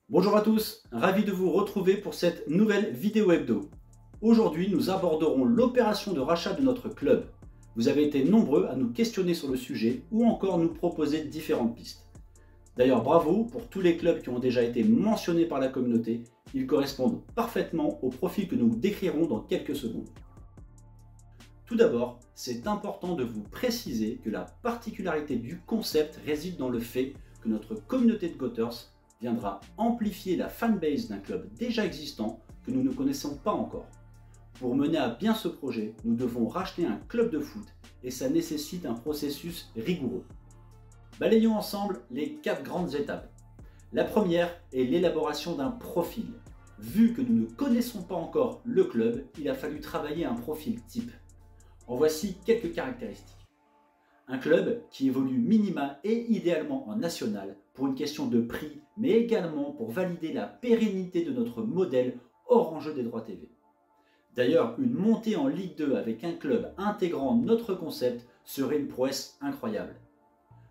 Bonjour à tous, ravi de vous retrouver pour cette nouvelle vidéo hebdo. Aujourd'hui, nous aborderons l'opération de rachat de notre club. Vous avez été nombreux à nous questionner sur le sujet ou encore nous proposer différentes pistes. D'ailleurs, bravo pour tous les clubs qui ont déjà été mentionnés par la communauté. Ils correspondent parfaitement au profil que nous décrirons dans quelques secondes. Tout d'abord, c'est important de vous préciser que la particularité du concept réside dans le fait que notre communauté de Gothers viendra amplifier la fanbase d'un club déjà existant que nous ne connaissons pas encore. Pour mener à bien ce projet, nous devons racheter un club de foot et ça nécessite un processus rigoureux. Balayons ensemble les 4 grandes étapes. La première est l'élaboration d'un profil. Vu que nous ne connaissons pas encore le club, il a fallu travailler un profil type. En voici quelques caractéristiques. Un club qui évolue minima et idéalement en national pour une question de prix, mais également pour valider la pérennité de notre modèle hors enjeu des droits TV. D'ailleurs, une montée en Ligue 2 avec un club intégrant notre concept serait une prouesse incroyable.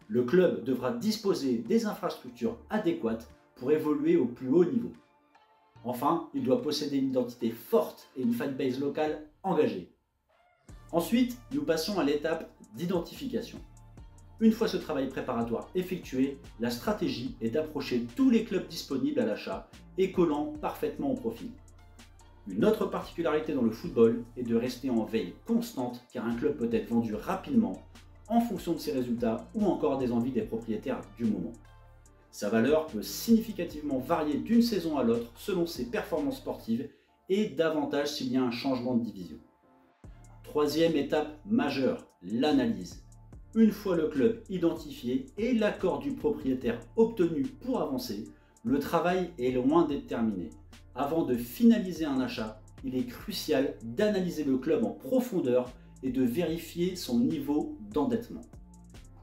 Le club devra disposer des infrastructures adéquates pour évoluer au plus haut niveau. Enfin, il doit posséder une identité forte et une fanbase locale engagée. Ensuite, nous passons à l'étape d'identification. Une fois ce travail préparatoire effectué, la stratégie est d'approcher tous les clubs disponibles à l'achat et collant parfaitement au profil. Une autre particularité dans le football est de rester en veille constante car un club peut être vendu rapidement en fonction de ses résultats ou encore des envies des propriétaires du moment. Sa valeur peut significativement varier d'une saison à l'autre selon ses performances sportives et davantage s'il y a un changement de division. Troisième étape majeure, l'analyse. Une fois le club identifié et l'accord du propriétaire obtenu pour avancer, le travail est loin d'être terminé. Avant de finaliser un achat, il est crucial d'analyser le club en profondeur et de vérifier son niveau d'endettement.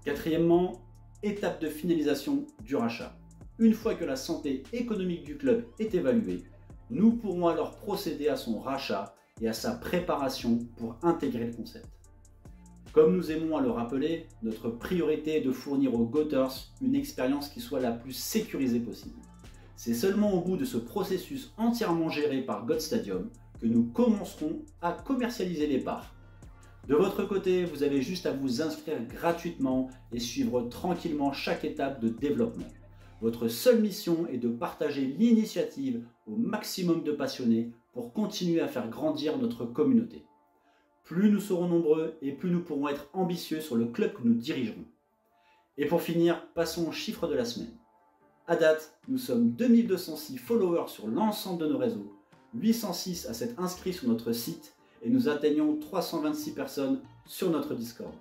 Quatrièmement, étape de finalisation du rachat. Une fois que la santé économique du club est évaluée, nous pourrons alors procéder à son rachat et à sa préparation pour intégrer le concept. Comme nous aimons à le rappeler, notre priorité est de fournir aux Gothers une expérience qui soit la plus sécurisée possible. C'est seulement au bout de ce processus entièrement géré par God Stadium que nous commencerons à commercialiser les parts. De votre côté, vous avez juste à vous inscrire gratuitement et suivre tranquillement chaque étape de développement. Votre seule mission est de partager l'initiative au maximum de passionnés pour continuer à faire grandir notre communauté. Plus nous serons nombreux et plus nous pourrons être ambitieux sur le club que nous dirigerons. Et pour finir, passons aux chiffres de la semaine. À date, nous sommes 2206 followers sur l'ensemble de nos réseaux, 806 à s'être inscrits sur notre site et nous atteignons 326 personnes sur notre Discord.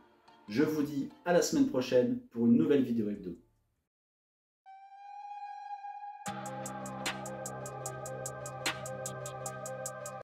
Je vous dis à la semaine prochaine pour une nouvelle vidéo hebdo.